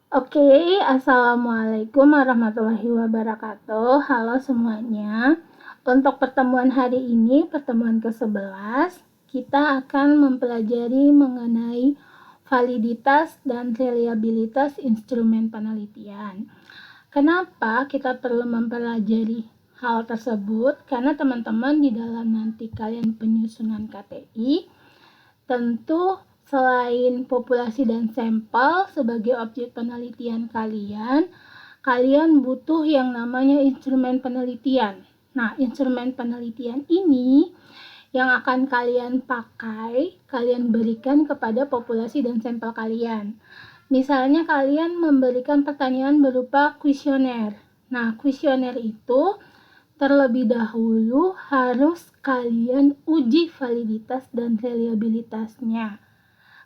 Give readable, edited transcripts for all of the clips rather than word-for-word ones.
Assalamualaikum warahmatullahi wabarakatuh. Halo semuanya. Untuk pertemuan hari ini, pertemuan ke-11, kita akan mempelajari mengenai validitas dan reliabilitas instrumen penelitian. Kenapa kita perlu mempelajari hal tersebut? Karena teman-teman di dalam nanti kalian penyusunan KTI, tentu selain populasi dan sampel sebagai objek penelitian kalian butuh yang namanya instrumen penelitian. Nah, instrumen penelitian ini yang akan kalian pakai, kalian berikan kepada populasi dan sampel kalian. Misalnya kalian memberikan pertanyaan berupa kuesioner. Nah, kuesioner itu terlebih dahulu harus kalian uji validitas dan reliabilitasnya.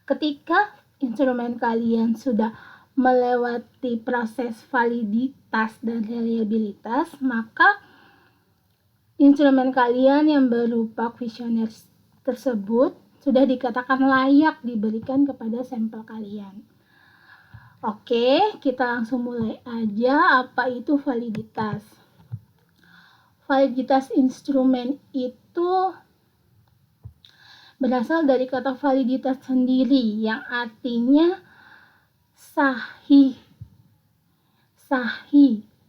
Ketika instrumen kalian sudah melewati proses validitas dan reliabilitas, maka instrumen kalian yang berupa kuesioner tersebut sudah dikatakan layak diberikan kepada sampel kalian. Oke, kita langsung mulai aja. Apa itu validitas? Validitas instrumen itu berasal dari kata validitas sendiri yang artinya sahih.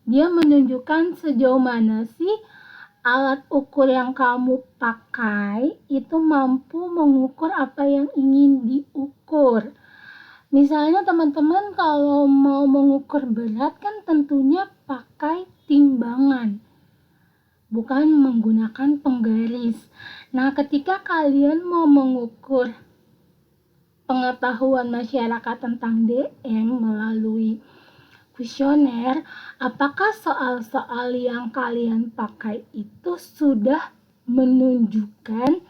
Dia menunjukkan sejauh mana sih alat ukur yang kamu pakai itu mampu mengukur apa yang ingin diukur. Misalnya teman-teman kalau mau mengukur berat kan tentunya pakai timbangan, bukan menggunakan penggaris. Nah, ketika kalian mau mengukur pengetahuan masyarakat tentang DM melalui kuesioner, apakah soal-soal yang kalian pakai itu sudah menunjukkan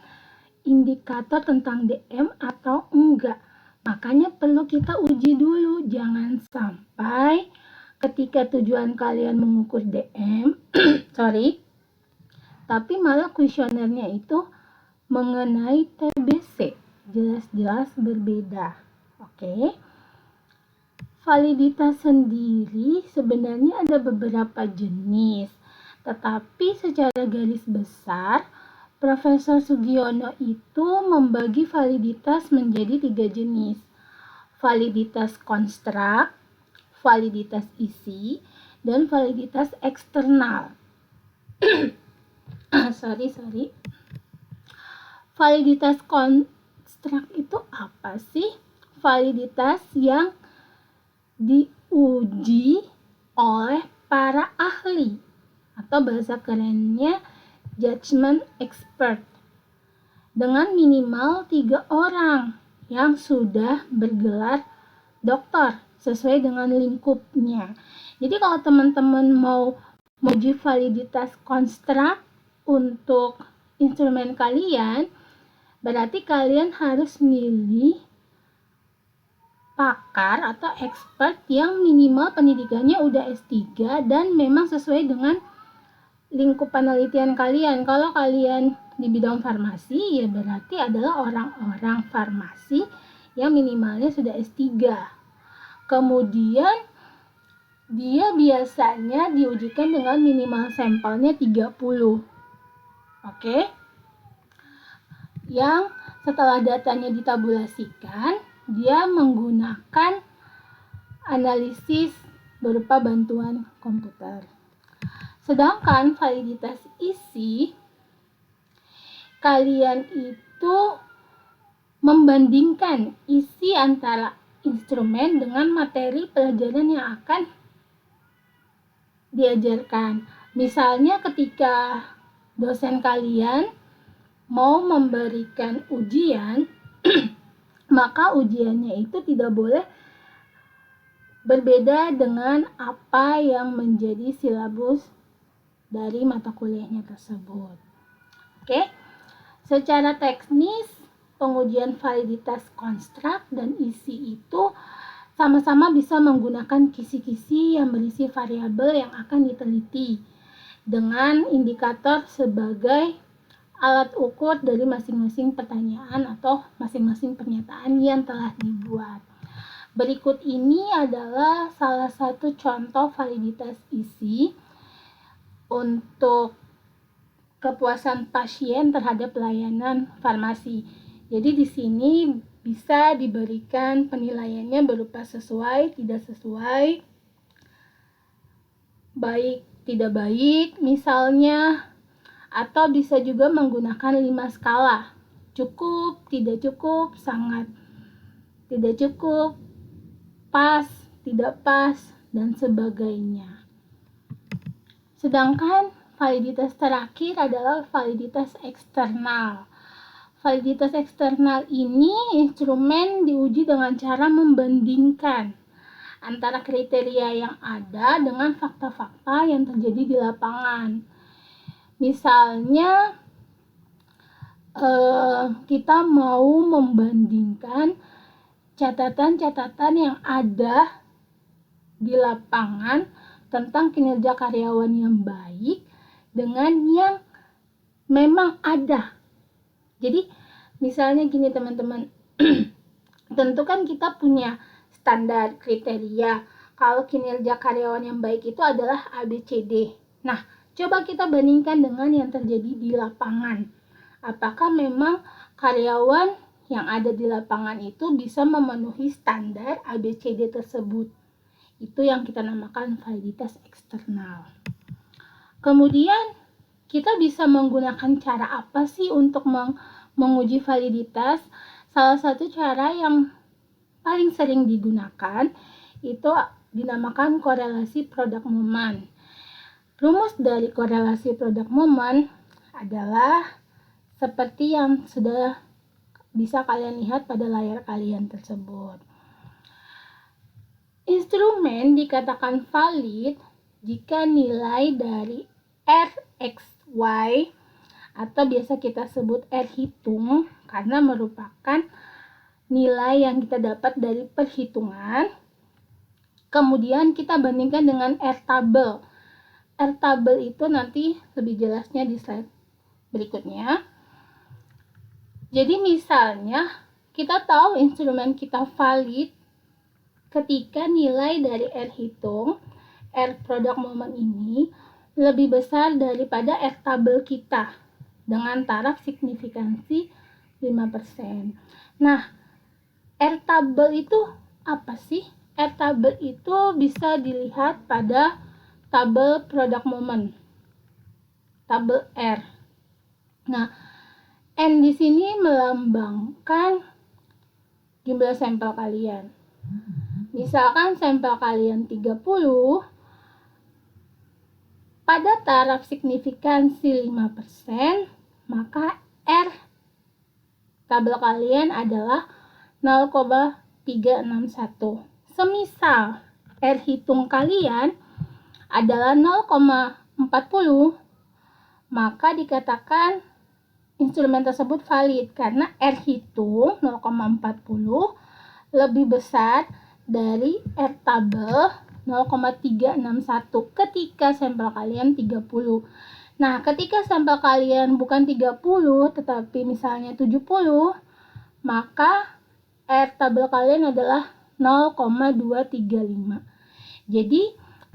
indikator tentang DM atau enggak? Makanya perlu kita uji dulu, jangan sampai ketika tujuan kalian mengukur DM, tapi malah kuesionernya itu mengenai TBC, jelas-jelas berbeda. Oke. Validitas sendiri sebenarnya ada beberapa jenis, tetapi secara garis besar Profesor Sugiono itu membagi validitas menjadi 3 jenis. Validitas konstrak, validitas isi, dan validitas eksternal. Validitas konstrak itu apa sih? Validitas yang diuji oleh para ahli atau bahasa kerennya judgment expert dengan minimal 3 orang yang sudah bergelar doktor sesuai dengan lingkupnya. Jadi kalau teman-teman mau menguji validitas konstrak untuk instrumen kalian, berarti kalian harus milih pakar atau expert yang minimal pendidikannya udah S3 dan memang sesuai dengan lingkup penelitian kalian. Kalau kalian di bidang farmasi, ya berarti adalah orang-orang farmasi yang minimalnya sudah S3. Kemudian dia biasanya diujikan dengan minimal sampelnya 30. Oke. Yang setelah datanya ditabulasikan, dia menggunakan analisis berupa bantuan komputer. Sedangkan validitas isi, kalian itu membandingkan isi antara instrumen dengan materi pelajaran yang akan diajarkan. Misalnya ketika dosen kalian mau memberikan ujian, maka ujiannya itu tidak boleh berbeda dengan apa yang menjadi silabus dari mata kuliahnya tersebut. Oke. Secara teknis, pengujian validitas konstrak dan isi itu sama-sama bisa menggunakan kisi-kisi yang berisi variabel yang akan diteliti dengan indikator sebagai alat ukur dari masing-masing pertanyaan atau masing-masing pernyataan yang telah dibuat. Berikut ini adalah salah satu contoh validitas isi untuk kepuasan pasien terhadap pelayanan farmasi. Jadi di sini bisa diberikan penilaiannya berupa sesuai, tidak sesuai, baik, tidak baik misalnya, atau bisa juga menggunakan 5 skala. Cukup, tidak cukup, sangat tidak cukup, pas, tidak pas, dan sebagainya. Sedangkan validitas terakhir adalah validitas eksternal. Validitas eksternal ini instrumen diuji dengan cara membandingkan antara kriteria yang ada dengan fakta-fakta yang terjadi di lapangan. Misalnya, kita mau membandingkan catatan-catatan yang ada di lapangan tentang kinerja karyawan yang baik dengan yang memang ada. Jadi misalnya gini teman-teman, tentu kan kita punya standar kriteria kalau kinerja karyawan yang baik itu adalah ABCD. Nah, coba kita bandingkan dengan yang terjadi di lapangan. Apakah memang karyawan yang ada di lapangan itu bisa memenuhi standar ABCD tersebut? Itu yang kita namakan validitas eksternal. Kemudian kita bisa menggunakan cara apa sih untuk menguji validitas? Salah satu cara yang paling sering digunakan itu dinamakan korelasi product moment. Rumus dari korelasi product moment adalah seperti yang sudah bisa kalian lihat pada layar kalian tersebut. Instrumen dikatakan valid jika nilai dari RXY atau biasa kita sebut R hitung karena merupakan nilai yang kita dapat dari perhitungan. Kemudian kita bandingkan dengan R tabel. R tabel itu nanti lebih jelasnya di slide berikutnya. Jadi misalnya kita tahu instrumen kita valid ketika nilai dari R hitung, R product moment ini lebih besar daripada R tabel kita dengan taraf signifikansi 5%. Nah, R tabel itu apa sih? R tabel itu bisa dilihat pada tabel product moment, tabel R. Nah, N di sini melambangkan jumlah sampel kalian. Misalkan sampel kalian 30, pada taraf signifikansi 5%, maka R tabel kalian adalah 0,361. Semisal R hitung kalian adalah 0,40, maka dikatakan instrumen tersebut valid karena R hitung 0,40 lebih besar dari R tabel 0,361 ketika sampel kalian 30. Nah, ketika sampel kalian bukan 30 tetapi misalnya 70, maka R tabel kalian adalah 0,235. Jadi,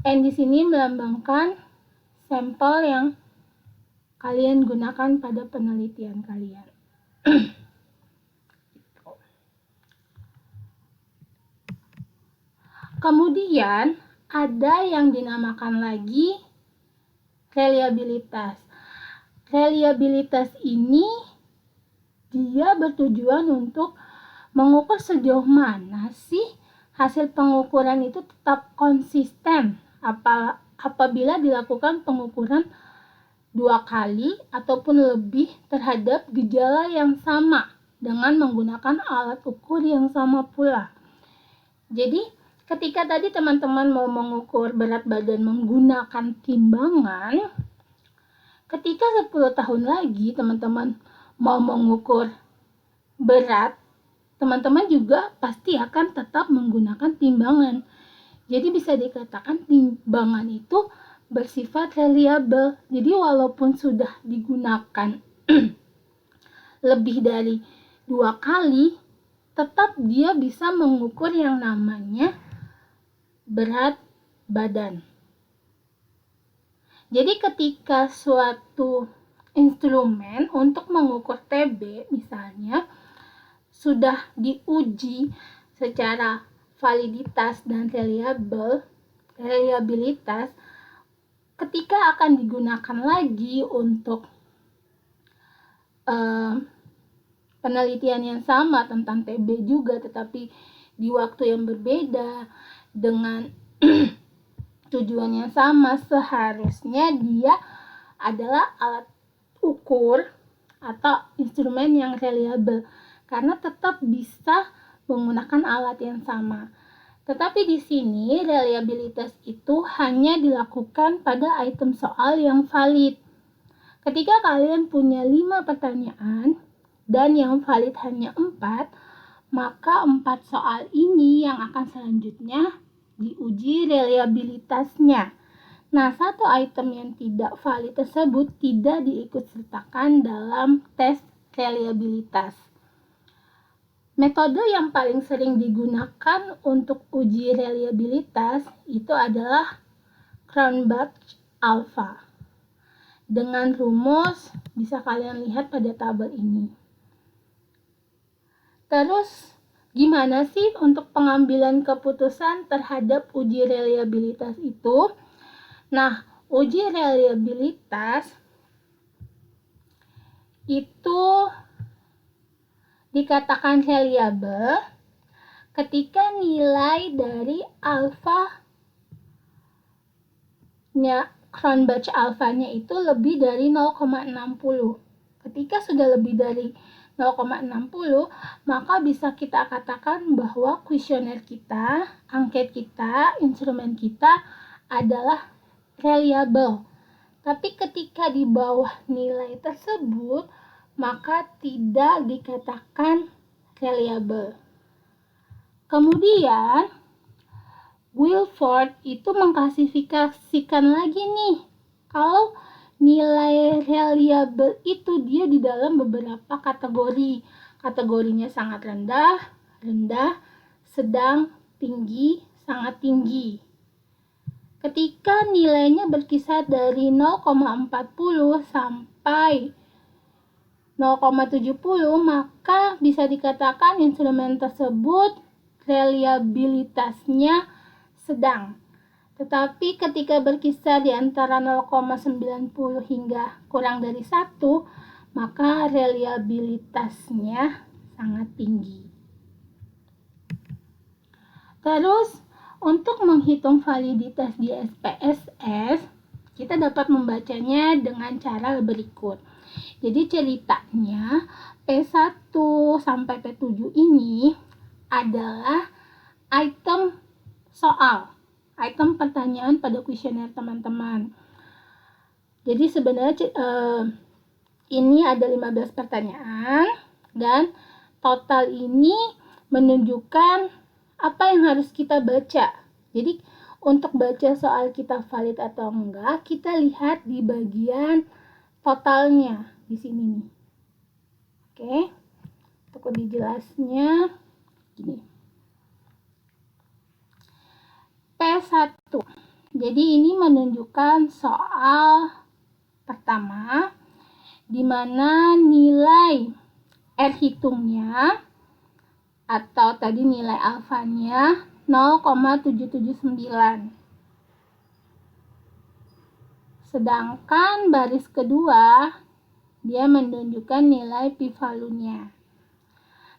N di sini melambangkan sampel yang kalian gunakan pada penelitian kalian. Kemudian ada yang dinamakan lagi reliabilitas. Reliabilitas ini dia bertujuan untuk mengukur sejauh mana sih hasil pengukuran itu tetap konsisten apabila dilakukan pengukuran 2 kali ataupun lebih terhadap gejala yang sama dengan menggunakan alat ukur yang sama pula. Jadi, ketika tadi teman-teman mau mengukur berat badan menggunakan timbangan, ketika 10 tahun lagi teman-teman mau mengukur berat, teman-teman juga pasti akan tetap menggunakan timbangan. Jadi bisa dikatakan timbangan itu bersifat reliable. Jadi walaupun sudah digunakan lebih dari 2 kali, tetap dia bisa mengukur yang namanya berat badan. Jadi ketika suatu instrumen untuk mengukur TB misalnya sudah diuji secara validitas dan reliabilitas, ketika akan digunakan lagi untuk penelitian yang sama tentang TB juga, tetapi di waktu yang berbeda dengan tujuan yang sama, seharusnya dia adalah alat ukur atau instrumen yang reliable karena tetap bisa menggunakan alat yang sama. Tetapi di sini reliabilitas itu hanya dilakukan pada item soal yang valid. Ketika kalian punya 5 pertanyaan dan yang valid hanya 4, maka 4 soal ini yang akan selanjutnya diuji reliabilitasnya. Nah, satu item yang tidak valid tersebut tidak diikutsertakan dalam tes reliabilitas. Metode yang paling sering digunakan untuk uji reliabilitas itu adalah Cronbach alpha. Dengan rumus bisa kalian lihat pada tabel ini. Terus, gimana sih untuk pengambilan keputusan terhadap uji reliabilitas itu? Nah, uji reliabilitas itu dikatakan reliable ketika nilai dari alfa-nya, Cronbach alfanya itu lebih dari 0,60. Ketika sudah lebih dari 0,60, maka bisa kita katakan bahwa kuesioner kita, angket kita, instrumen kita adalah reliable. Tapi ketika di bawah nilai tersebut, maka tidak dikatakan reliable. Kemudian, Wilford itu mengklasifikasikan lagi nih, kalau nilai reliable itu dia di dalam beberapa kategori. Kategorinya sangat rendah, sedang, tinggi, sangat tinggi. Ketika nilainya berkisar dari 0,40 sampai 0,70, maka bisa dikatakan instrumen tersebut reliabilitasnya sedang. Tetapi ketika berkisar di antara 0,90 hingga kurang dari 1, maka reliabilitasnya sangat tinggi. Terus, untuk menghitung validitas di SPSS, kita dapat membacanya dengan cara berikut. Jadi ceritanya P1 sampai P7 ini adalah item soal, item pertanyaan pada kuesioner teman-teman. Jadi sebenarnya ini ada 15 pertanyaan dan total ini menunjukkan apa yang harus kita baca. Jadi untuk baca soal kita valid atau enggak, kita lihat di bagian totalnya di sini nih. Oke. Untuk lebih jelasnya gini. P1. Jadi ini menunjukkan soal pertama di mana nilai R hitungnya atau tadi nilai alfanya 0,779. Sedangkan baris kedua dia menunjukkan nilai p-value-nya.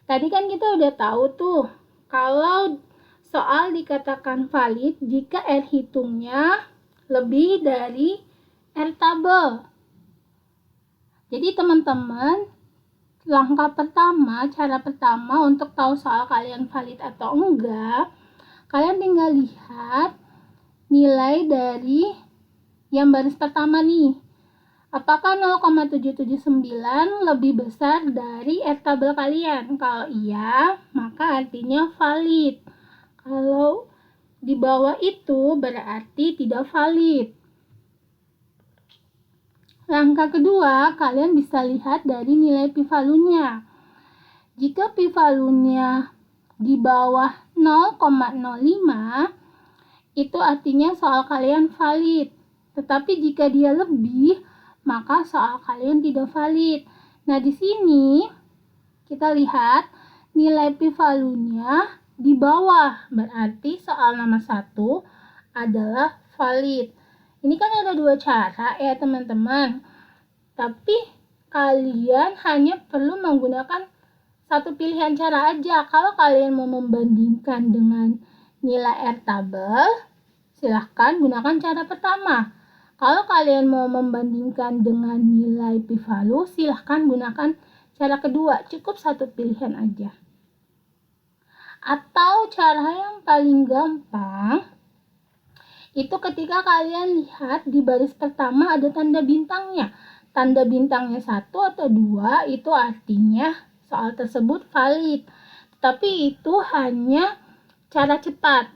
Tadi kan kita udah tahu tuh kalau soal dikatakan valid jika R hitungnya lebih dari R tabel. Jadi teman-teman, langkah pertama, cara pertama untuk tahu soal kalian valid atau enggak, kalian tinggal lihat nilai dari yang baris pertama nih. Apakah 0,779 lebih besar dari R tabel kalian? Kalau iya, maka artinya valid. Kalau di bawah itu berarti tidak valid. Langkah kedua, kalian bisa lihat dari nilai p-value-nya. Jika p-value-nya di bawah 0,05, itu artinya soal kalian valid. Tetapi jika dia lebih, maka soal kalian tidak valid. Nah, di sini kita lihat nilai p-value-nya di bawah. Berarti soal nomor 1 adalah valid. Ini kan ada dua cara ya teman-teman. Tapi kalian hanya perlu menggunakan satu pilihan cara aja. Kalau kalian mau membandingkan dengan nilai R-table, silahkan gunakan cara pertama. Kalau kalian mau membandingkan dengan nilai p-value, silahkan gunakan cara kedua. Cukup satu pilihan aja. Atau cara yang paling gampang, itu ketika kalian lihat di baris pertama ada tanda bintangnya. Tanda bintangnya 1 atau 2 itu artinya soal tersebut valid. Tapi itu hanya cara cepat,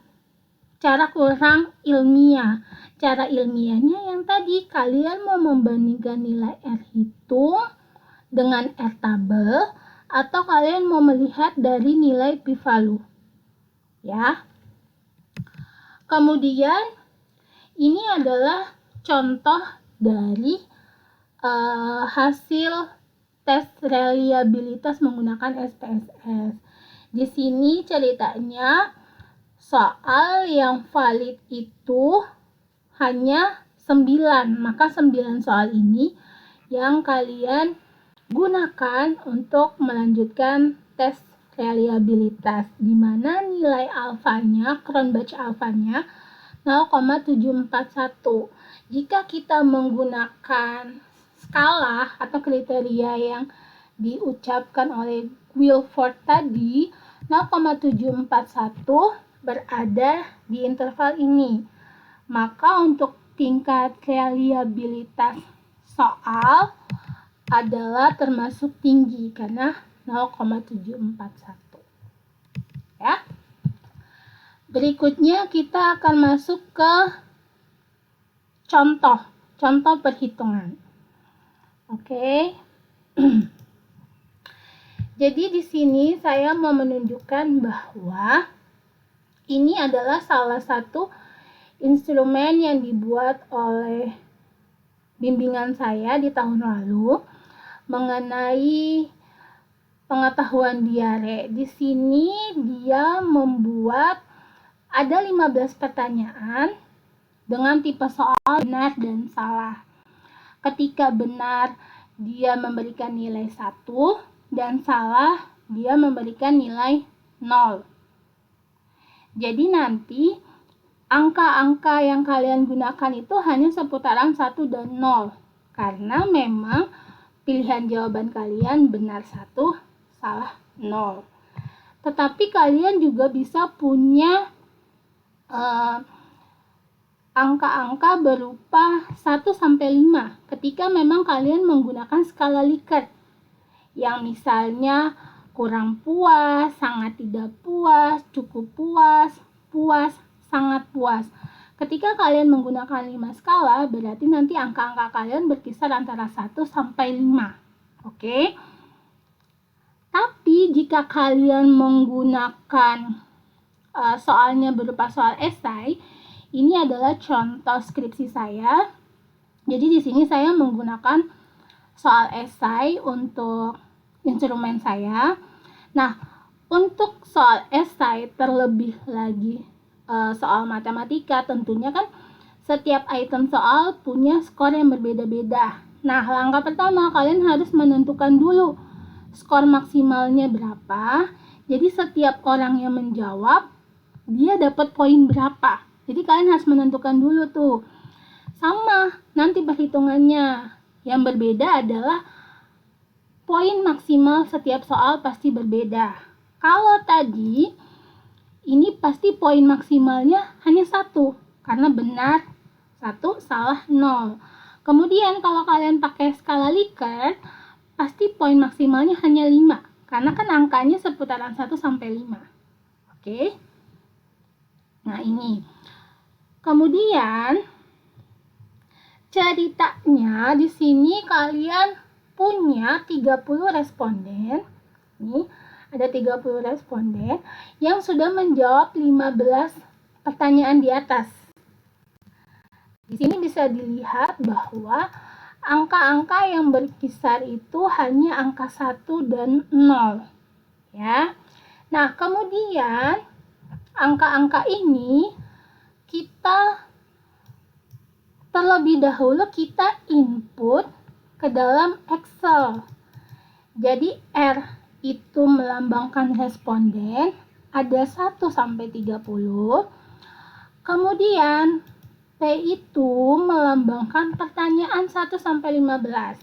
cara kurang ilmiah. Cara ilmiahnya yang tadi kalian mau membandingkan nilai R hitung dengan R tabel atau kalian mau melihat dari nilai p-value. Ya. Kemudian ini adalah contoh dari hasil tes reliabilitas menggunakan SPSS. Di sini ceritanya soal yang valid itu hanya 9, maka 9 soal ini yang kalian gunakan untuk melanjutkan tes reliabilitas, di mana nilai alfanya, Cronbach alfanya 0,741. Jika kita menggunakan skala atau kriteria yang diucapkan oleh Guilford tadi, 0,741 berada di interval ini. Maka untuk tingkat reliabilitas soal adalah termasuk tinggi karena 0,741. Ya. Berikutnya kita akan masuk ke contoh perhitungan. Oke. Jadi di sini saya mau menunjukkan bahwa ini adalah salah satu instrumen yang dibuat oleh bimbingan saya di tahun lalu mengenai pengetahuan diare. Di sini dia membuat ada 15 pertanyaan dengan tipe soal benar dan salah. Ketika benar, dia memberikan nilai 1 dan salah, dia memberikan nilai 0. Jadi nanti angka-angka yang kalian gunakan itu hanya seputaran 1 dan 0. Karena memang pilihan jawaban kalian benar 1, salah 0. Tetapi kalian juga bisa punya angka-angka berupa 1-5 ketika memang kalian menggunakan skala Likert yang misalnya kurang puas, sangat tidak puas, cukup puas, puas, sangat puas. Ketika kalian menggunakan 5 skala, berarti nanti angka-angka kalian berkisar antara 1-5. Oke? Tapi jika kalian menggunakan soalnya berupa soal esai, ini adalah contoh skripsi saya. Jadi di sini saya menggunakan soal esai untuk instrumen saya. Nah, untuk soal esai terlebih lagi soal matematika, tentunya kan setiap item soal punya skor yang berbeda-beda. Nah, langkah pertama kalian harus menentukan dulu skor maksimalnya berapa. Jadi setiap orang yang menjawab dia dapat poin berapa. Jadi kalian harus menentukan dulu tuh. Sama nanti perhitungannya. Yang berbeda adalah poin maksimal setiap soal pasti berbeda. Kalau tadi ini pasti poin maksimalnya hanya 1 karena benar 1, salah 0. Kemudian kalau kalian pakai skala Likert, pasti poin maksimalnya hanya 5 karena kan angkanya seputaran 1-5. Oke. Nah, ini. Kemudian ceritanya di sini kalian punya 30 responden. Nih, Ada 30 responden yang sudah menjawab 15 pertanyaan di atas. Di sini bisa dilihat bahwa angka-angka yang berkisar itu hanya angka 1 dan 0. Ya. Nah, kemudian angka-angka ini terlebih dahulu kita input ke dalam Excel. Jadi R itu melambangkan responden, ada 1 sampai 30. Kemudian P itu melambangkan pertanyaan 1 sampai 15.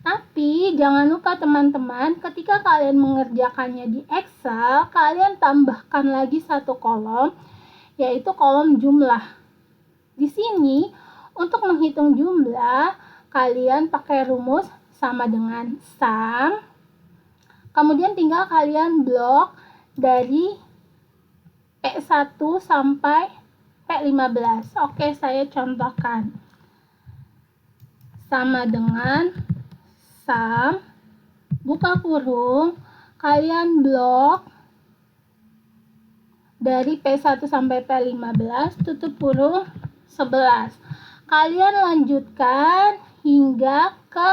Tapi jangan lupa teman-teman, ketika kalian mengerjakannya di Excel, kalian tambahkan lagi satu kolom, yaitu kolom jumlah. Di sini, untuk menghitung jumlah, kalian pakai rumus sama dengan sum. Kemudian tinggal kalian blok dari P1 sampai P15. Oke, saya contohkan. Sama dengan sum, buka kurung, kalian blok dari P1 sampai P15, tutup kurung 11. Kalian lanjutkan hingga ke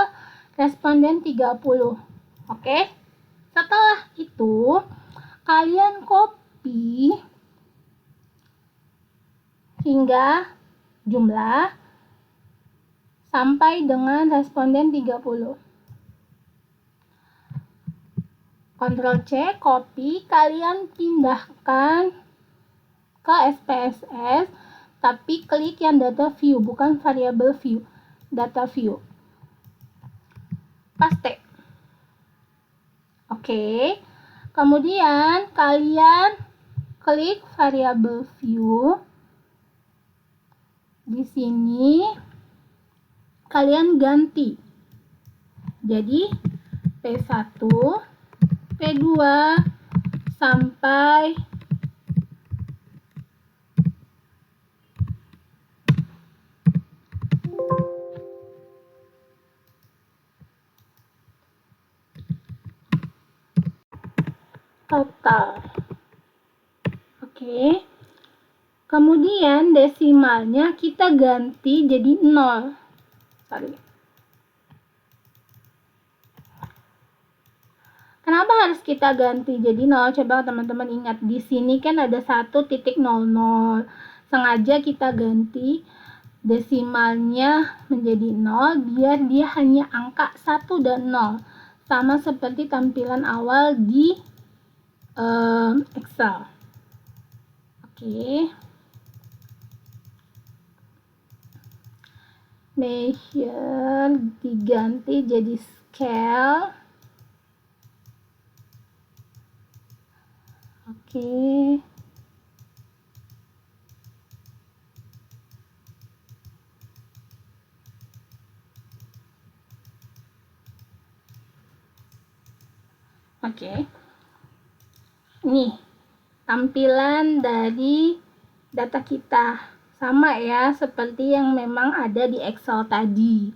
responden 30. Oke? Setelah itu, kalian copy hingga jumlah sampai dengan responden 30. Ctrl C, copy, kalian pindahkan ke SPSS, tapi klik yang data view, bukan variable view, data view. Paste. Oke. Kemudian kalian klik variable view. Di sini kalian ganti. Jadi P1, P2 sampai total. Oke. Kemudian desimalnya kita ganti jadi 0. Kenapa harus kita ganti jadi 0? Coba teman-teman ingat, di sini kan ada 1.00. Sengaja kita ganti desimalnya menjadi 0 biar dia hanya angka 1 dan 0. Sama seperti tampilan awal di Excel. Oke. Measure diganti jadi scale. Oke. Oke. Nih, tampilan dari data kita sama ya seperti yang memang ada di Excel tadi.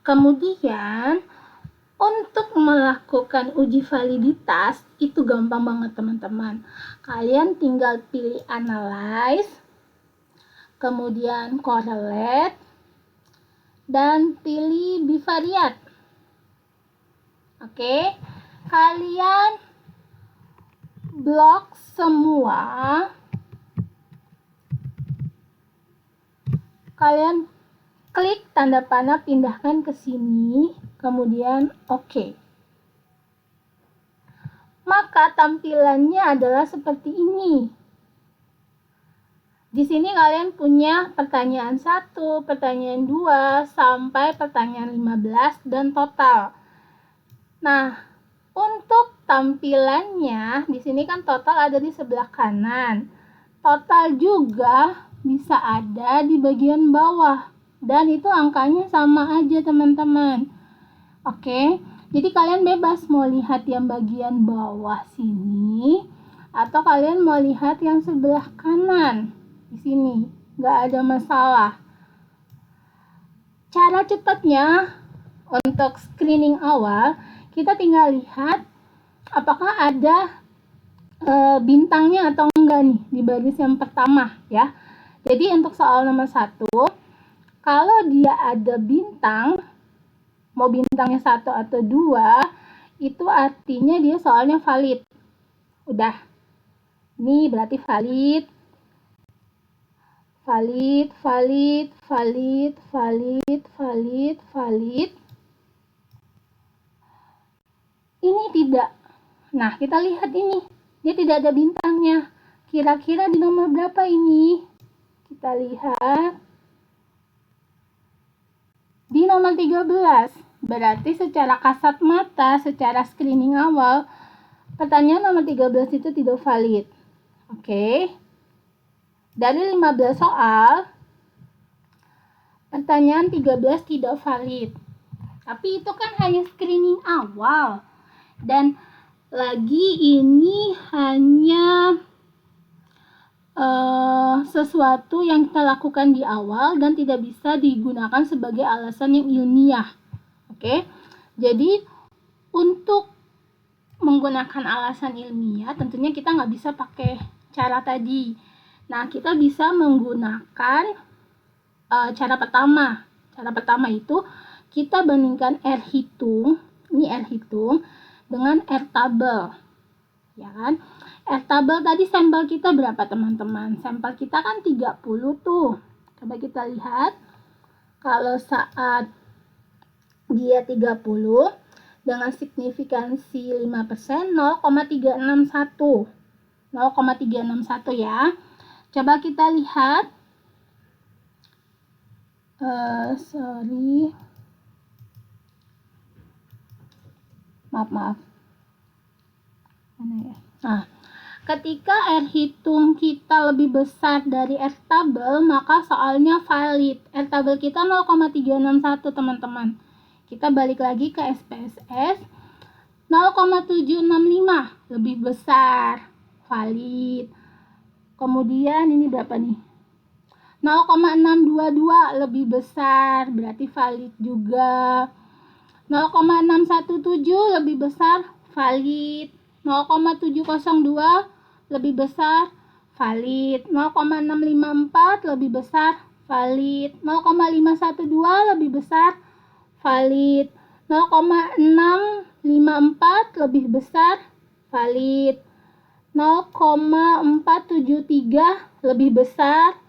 Kemudian untuk melakukan uji validitas itu gampang banget teman-teman. Kalian tinggal pilih analyze, kemudian correlate, dan pilih bivariate. Oke, kalian blok semua. Kalian klik tanda panah, pindahkan ke sini, kemudian oke. Maka tampilannya adalah seperti ini. Di sini kalian punya pertanyaan 1, pertanyaan 2, sampai pertanyaan 15 dan total. Nah, untuk tampilannya di sini kan total ada di sebelah kanan. Total juga bisa ada di bagian bawah. Dan itu angkanya sama aja teman-teman. Oke, jadi kalian bebas mau lihat yang bagian bawah sini atau kalian mau lihat yang sebelah kanan di sini. Nggak ada masalah. Cara cepatnya untuk screening awal, kita tinggal lihat apakah ada bintangnya atau enggak nih di baris yang pertama ya. Jadi untuk soal nomor 1, kalau dia ada bintang, mau bintangnya 1 atau 2, itu artinya dia soalnya valid. Udah. Ini berarti valid. Valid, valid, valid, valid, valid, valid. Ini tidak. Nah, kita lihat ini. Dia tidak ada bintangnya. Kira-kira di nomor berapa ini? Kita lihat. Di nomor 13. Berarti secara kasat mata, secara screening awal, pertanyaan nomor 13 itu tidak valid. Oke. Dari 15 soal, pertanyaan 13 tidak valid. Tapi itu kan hanya screening awal. Dan lagi ini hanya sesuatu yang kita lakukan di awal dan tidak bisa digunakan sebagai alasan yang ilmiah. Oke. Jadi untuk menggunakan alasan ilmiah tentunya kita nggak bisa pakai cara tadi. Nah, kita bisa menggunakan cara pertama. Cara pertama itu kita bandingkan R hitung, ini R hitung, dengan R tabel. Ya kan? R tabel tadi sampel kita berapa teman-teman? Sampel kita kan 30 tuh. Coba kita lihat. Kalau saat dia 30 dengan signifikansi 5%, 0,361. 0,361 ya. Coba kita lihat. Maaf. Mana ya? Nah, ketika R hitung kita lebih besar dari R tabel, maka soalnya valid. R tabel kita 0,361 teman-teman. Kita balik lagi ke SPSS. 0,765 lebih besar, valid. Kemudian ini berapa nih? 0,622 lebih besar, berarti valid juga. 0,617 lebih besar, valid. 0,702 lebih besar, valid. 0,654 lebih besar, valid. 0,512 lebih besar, valid. 0,654 lebih besar, valid. 0,473 lebih besar,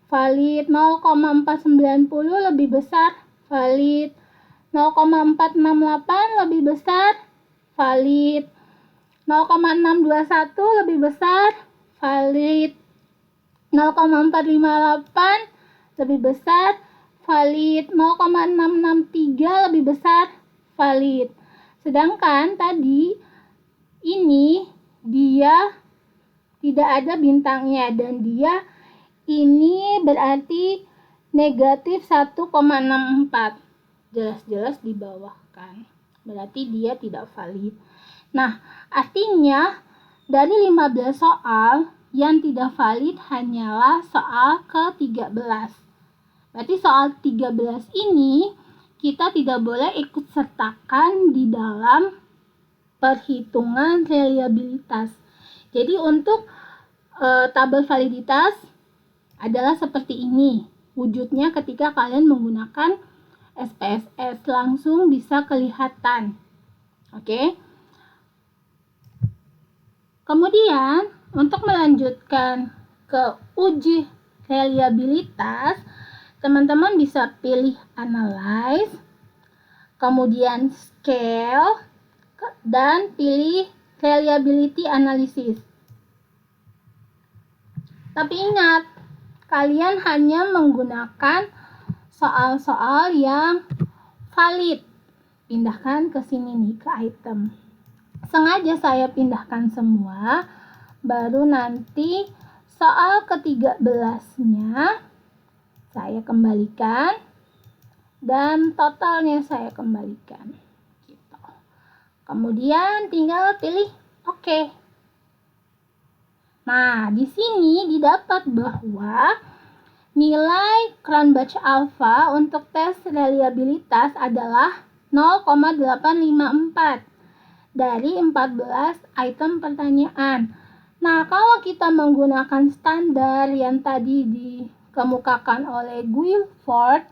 valid. 0,490 lebih besar, valid. 0,468 lebih besar, valid. 0,621 lebih besar, valid. 0,458 lebih besar, valid. 0,663 lebih besar, valid. Sedangkan tadi ini dia tidak ada bintangnya dan dia ini berarti negatif 1,64. Jelas-jelas di bawah kan. Berarti dia tidak valid. Nah, artinya dari 15 soal yang tidak valid hanyalah soal ke-13. Berarti soal 13 ini kita tidak boleh ikut sertakan di dalam perhitungan reliabilitas. Jadi untuk tabel validitas adalah seperti ini. Wujudnya ketika kalian menggunakan SPSS langsung bisa kelihatan. Oke. Kemudian untuk melanjutkan ke uji reliabilitas, teman-teman bisa pilih analyze, kemudian scale, dan pilih reliability analysis. Tapi ingat, kalian hanya menggunakan soal-soal yang valid. Pindahkan ke sini nih, ke item. Sengaja saya pindahkan semua, baru nanti soal ke-13-nya saya kembalikan dan totalnya saya kembalikan. Gitu. Kemudian tinggal pilih oke. Nah, di sini didapat bahwa nilai Cronbach alpha untuk tes reliabilitas adalah 0,854 dari 14 item pertanyaan. Nah, kalau kita menggunakan standar yang tadi dikemukakan oleh Guilford,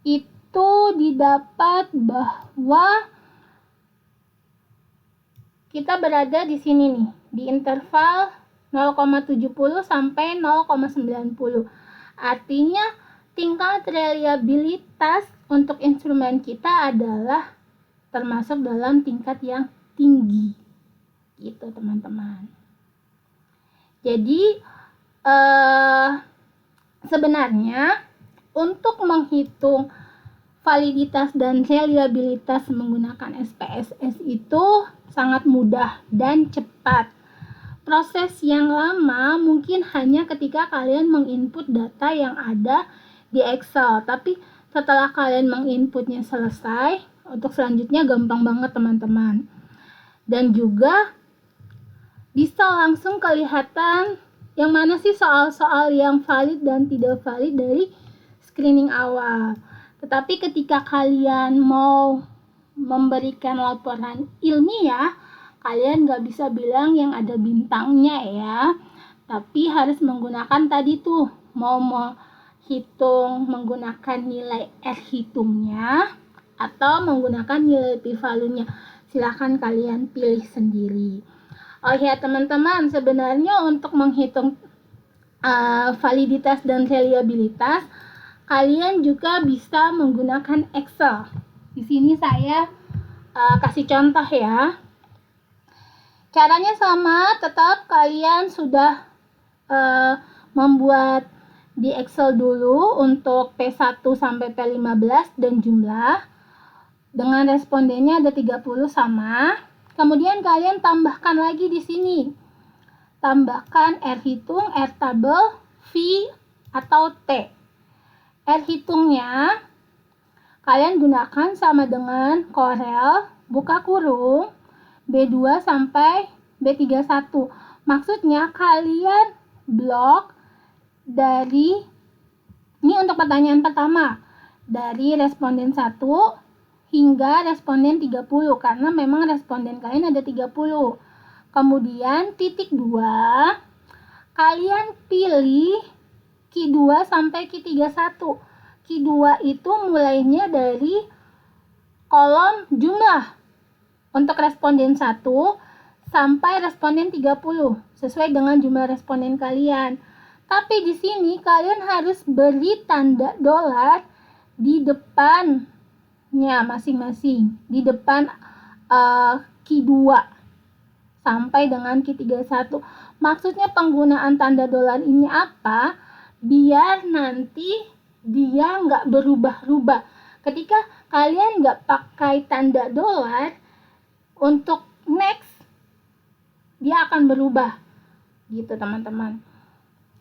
itu didapat bahwa kita berada di sini nih, di interval 0,70 sampai 0,90. Artinya tingkat reliabilitas untuk instrumen kita adalah termasuk dalam tingkat yang tinggi. Gitu teman-teman. Jadi sebenarnya untuk menghitung validitas dan reliabilitas menggunakan SPSS itu sangat mudah dan cepat. Proses yang lama mungkin hanya ketika kalian menginput data yang ada di Excel. Tapi setelah kalian menginputnya selesai, untuk selanjutnya gampang banget teman-teman. Dan juga bisa langsung kelihatan yang mana sih soal-soal yang valid dan tidak valid dari screening awal. Tetapi ketika kalian mau memberikan laporan ilmiah, kalian nggak bisa bilang yang ada bintangnya ya. Tapi harus menggunakan tadi tuh, mau hitung menggunakan nilai R hitungnya atau menggunakan nilai p-value-nya. Silahkan kalian pilih sendiri. Oh ya teman-teman, sebenarnya untuk menghitung validitas dan reliabilitas, kalian juga bisa menggunakan Excel. Di sini saya kasih contoh ya. Caranya sama, tetap kalian sudah membuat di Excel dulu untuk P1 sampai P15 dan jumlah. Dengan respondennya ada 30 sama. Kemudian kalian tambahkan lagi di sini. Tambahkan R hitung, R tabel, V atau T. R hitungnya kalian gunakan sama dengan Corel, buka kurung, B2 sampai B31. Maksudnya kalian blok dari, ini untuk pertanyaan pertama, dari responden 1 hingga responden 30, karena memang responden kalian ada 30. Kemudian titik 2, kalian pilih Q2 sampai Q31. Q2 itu mulainya dari kolom jumlah untuk responden 1 sampai responden 30 sesuai dengan jumlah responden kalian. Tapi di sini kalian harus beri tanda dolar di depannya masing-masing, di depan Q2 sampai dengan Q31. Maksudnya penggunaan tanda dolar ini apa? Biar nanti dia nggak berubah-ubah. Ketika kalian nggak pakai tanda dolar, untuk next dia akan berubah gitu teman-teman.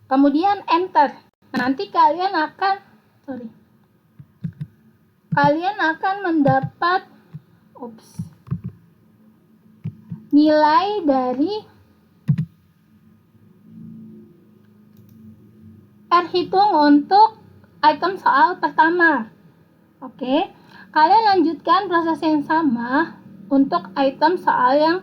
Kemudian enter. Nanti kalian akan mendapat nilai dari R hitung untuk item soal pertama. Oke, kalian lanjutkan proses yang sama untuk item soal yang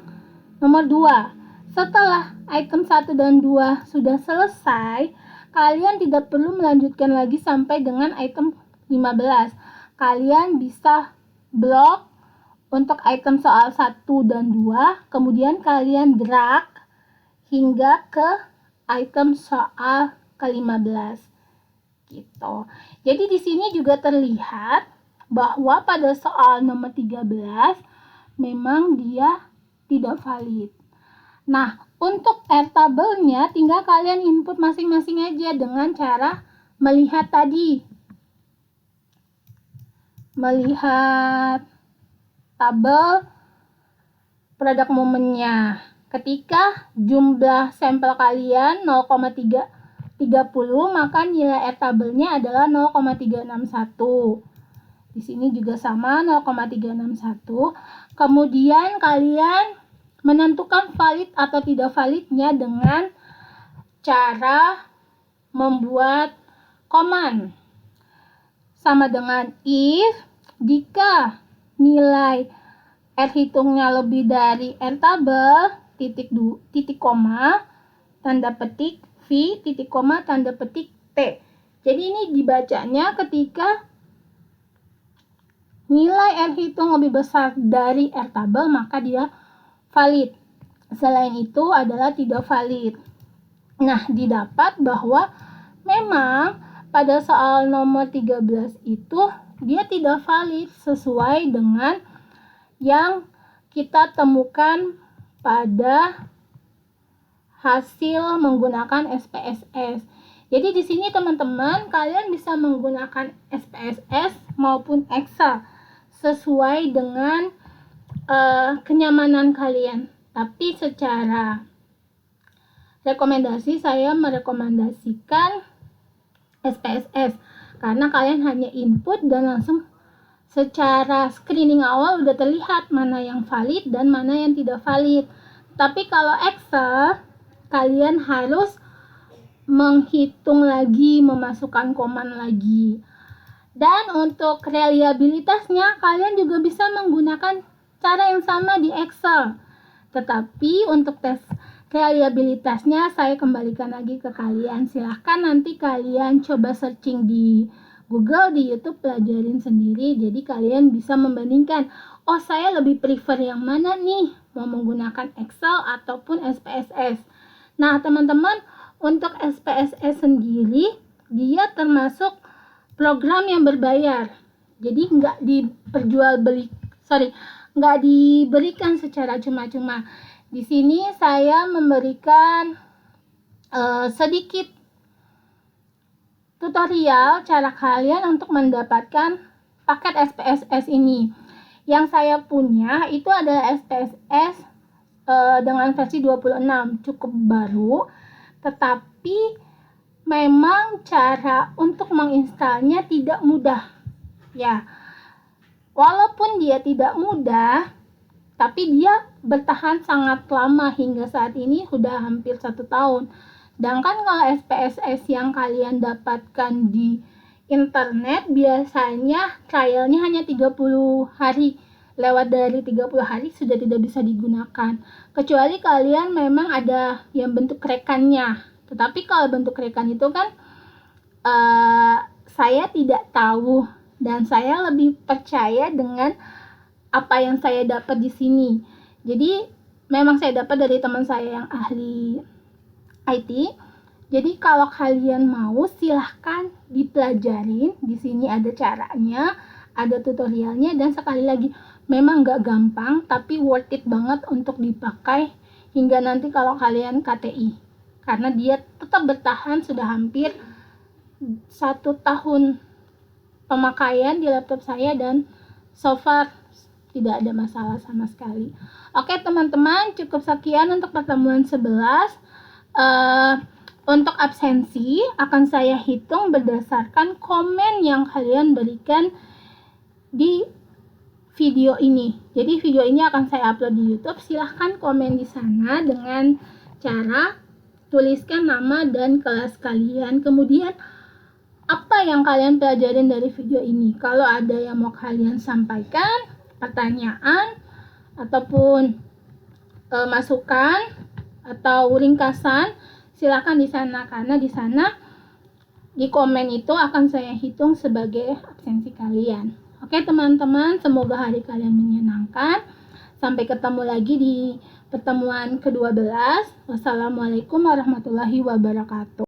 nomor 2. Setelah item 1 dan 2 sudah selesai, kalian tidak perlu melanjutkan lagi sampai dengan item 15. Kalian bisa blok untuk item soal 1 dan 2, kemudian kalian drag hingga ke item soal ke-15. Gitu. Jadi di sini juga terlihat bahwa pada soal nomor 13 memang dia tidak valid. Nah, untuk R tabelnya tinggal kalian input masing-masing aja dengan cara melihat tadi. Melihat tabel produk momennya. Ketika jumlah sampel kalian 0,30, maka nilai R tabelnya adalah 0,361. Di sini juga sama 0,361. Kemudian kalian menentukan valid atau tidak validnya dengan cara membuat command. Sama dengan if, jika nilai R hitungnya lebih dari R tabel, titik koma, tanda petik V, titik koma, tanda petik T. Jadi ini dibacanya ketika nilai R hitung lebih besar dari R tabel, maka dia valid. Selain itu adalah tidak valid. Nah, didapat bahwa memang pada soal nomor 13 itu dia tidak valid sesuai dengan yang kita temukan pada hasil menggunakan SPSS. Jadi di sini teman-teman kalian bisa menggunakan SPSS maupun Excel sesuai dengan kenyamanan kalian. Tapi secara rekomendasi saya merekomendasikan SPSS karena kalian hanya input dan langsung secara screening awal udah terlihat mana yang valid dan mana yang tidak valid. Tapi kalau Excel, kalian harus menghitung lagi, memasukkan command lagi. Dan untuk reliabilitasnya, kalian juga bisa menggunakan cara yang sama di Excel. Tetapi untuk tes reliabilitasnya, saya kembalikan lagi ke kalian. Silahkan nanti kalian coba searching di Google, di YouTube, pelajarin sendiri. Jadi kalian bisa membandingkan, oh saya lebih prefer yang mana nih, mau menggunakan Excel ataupun SPSS. Nah teman-teman, untuk SPSS sendiri, dia termasuk program yang berbayar. Jadi nggak diberikan secara cuma-cuma. Di sini saya memberikan sedikit tutorial cara kalian untuk mendapatkan paket SPSS ini. Yang saya punya itu adalah SPSS dengan versi 26, cukup baru, tetapi memang cara untuk menginstalnya tidak mudah. Ya, walaupun dia tidak mudah, tapi dia bertahan sangat lama hingga saat ini sudah hampir 1 tahun. Sedangkan kalau SPSS yang kalian dapatkan di internet biasanya trialnya hanya 30 hari. Lewat dari 30 hari sudah tidak bisa digunakan. Kecuali kalian memang ada yang bentuk rekannya. Tetapi kalau bentuk rekan itu kan saya tidak tahu dan saya lebih percaya dengan apa yang saya dapat di sini. Jadi memang saya dapat dari teman saya yang ahli IT. Jadi kalau kalian mau silahkan dipelajarin. Di sini ada caranya, ada tutorialnya, dan sekali lagi memang nggak gampang tapi worth it banget untuk dipakai hingga nanti kalau kalian KTI. Karena dia tetap bertahan sudah hampir 1 tahun pemakaian di laptop saya dan so far tidak ada masalah sama sekali. Oke teman-teman, cukup sekian untuk pertemuan 11. Untuk absensi akan saya hitung berdasarkan komen yang kalian berikan di video ini. Jadi video ini akan saya upload di YouTube. Silahkan komen di sana dengan cara tuliskan nama dan kelas kalian. Kemudian apa yang kalian pelajarin dari video ini. Kalau ada yang mau kalian sampaikan, pertanyaan ataupun masukan atau ringkasan, silakan di sana karena di sana di komen itu akan saya hitung sebagai absensi kalian. Oke teman-teman, semoga hari kalian menyenangkan. Sampai ketemu lagi di pertemuan ke-12. Wassalamualaikum warahmatullahi wabarakatuh.